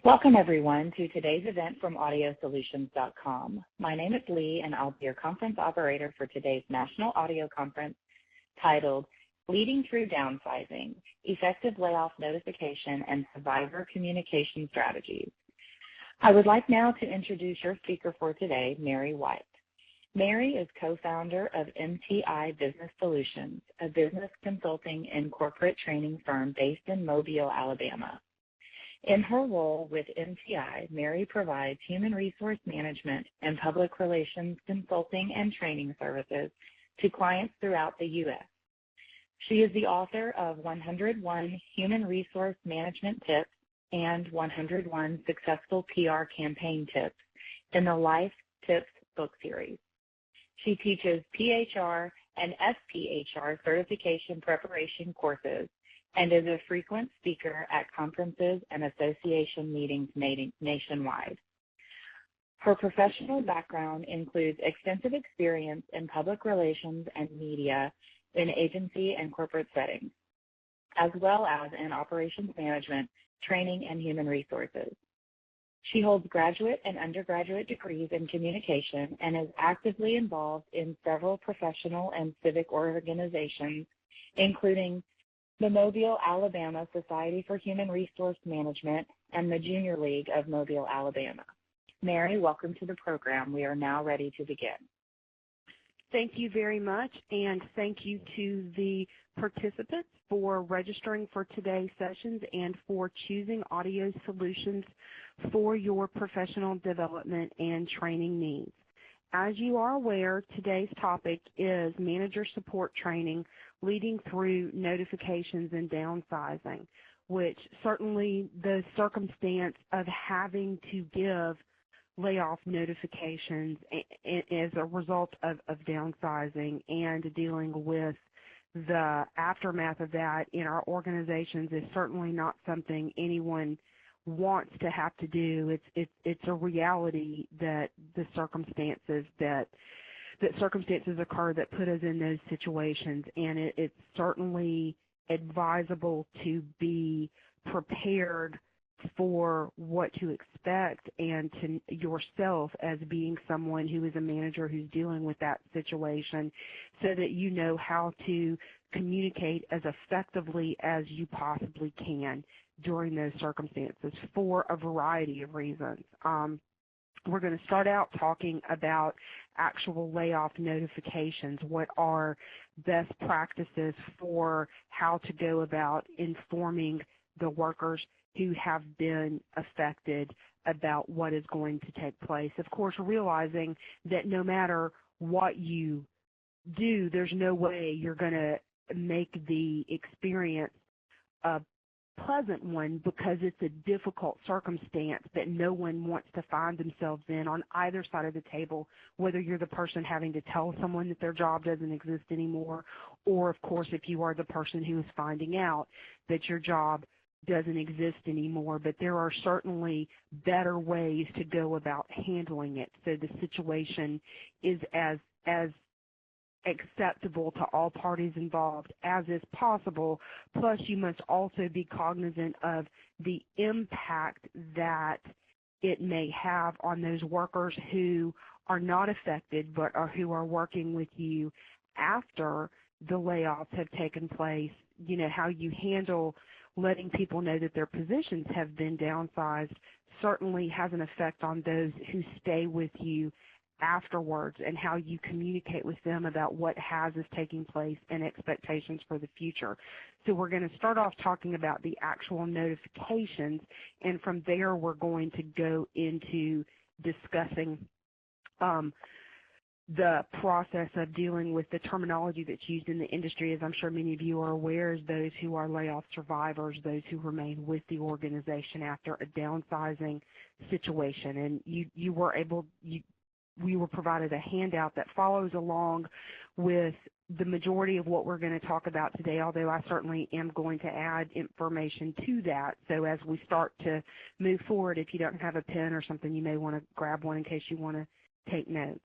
Welcome, everyone, to today's event from audiosolutions.com. My name is Lee, and I'll be your conference operator for today's National Audio Conference titled Leading Through Downsizing, Effective Layoff Notification and Survivor Communication Strategies. I would like now to introduce your speaker for today, Mary White. Mary is co-founder of MTI Business Solutions, a business consulting and corporate training firm based in Mobile, Alabama. In her role with MTI, Mary provides human resource management and public relations consulting and training services to clients throughout the U.S. She is the author of 101 Human Resource Management Tips and 101 Successful PR Campaign Tips in the Life Tips book series. She teaches PHR and SPHR certification preparation courses and is a frequent speaker at conferences and association meetings nationwide. Her professional background includes extensive experience in public relations and media in agency and corporate settings, as well as in operations management, training, and human resources. She holds graduate and undergraduate degrees in communication and is actively involved in several professional and civic organizations, including the Mobile, Alabama Society for Human Resource Management, and the Junior League of Mobile, Alabama. Mary, welcome to the program. We are now ready to begin. Thank you very much, and thank you to the participants for registering for today's sessions and for choosing Audio Solutions for your professional development and training needs. As you are aware, today's topic is manager support training leading through notifications and downsizing, which certainly the circumstance of having to give layoff notifications as a result of downsizing and dealing with the aftermath of that in our organizations is certainly not something anyone wants to have to do. It's a reality that the circumstances occur that put us in those situations, and it's certainly advisable to be prepared for what to expect and to yourself as being someone who is a manager who's dealing with that situation so that you know how to communicate as effectively as you possibly can during those circumstances for a variety of reasons. We're going to start out talking about actual layoff notifications. What are best practices for how to go about informing the workers who have been affected about what is going to take place. Of course, realizing that no matter what you do, there's no way you're going to make the experience a pleasant one because it's a difficult circumstance that no one wants to find themselves in on either side of the table, whether you're the person having to tell someone that their job doesn't exist anymore, or, of course, if you are the person who is finding out that your job doesn't exist anymore. But there are certainly better ways to go about handling it so the situation is as acceptable to all parties involved as is possible. Plus, you must also be cognizant of the impact that it may have on those workers who are not affected but who are working with you after the layoffs have taken place. You know, how you handle letting people know that their positions have been downsized certainly has an effect on those who stay with you afterwards and how you communicate with them about what is taking place and expectations for the future. So we're going to start off talking about the actual notifications, and from there we're going to go into discussing the process of dealing with the terminology that's used in the industry. As I'm sure many of you are aware, as those who are layoff survivors, those who remain with the organization after a downsizing situation. And we were provided a handout that follows along with the majority of what we're going to talk about today, although I certainly am going to add information to that. So as we start to move forward, if you don't have a pen or something, you may want to grab one in case you want to take notes.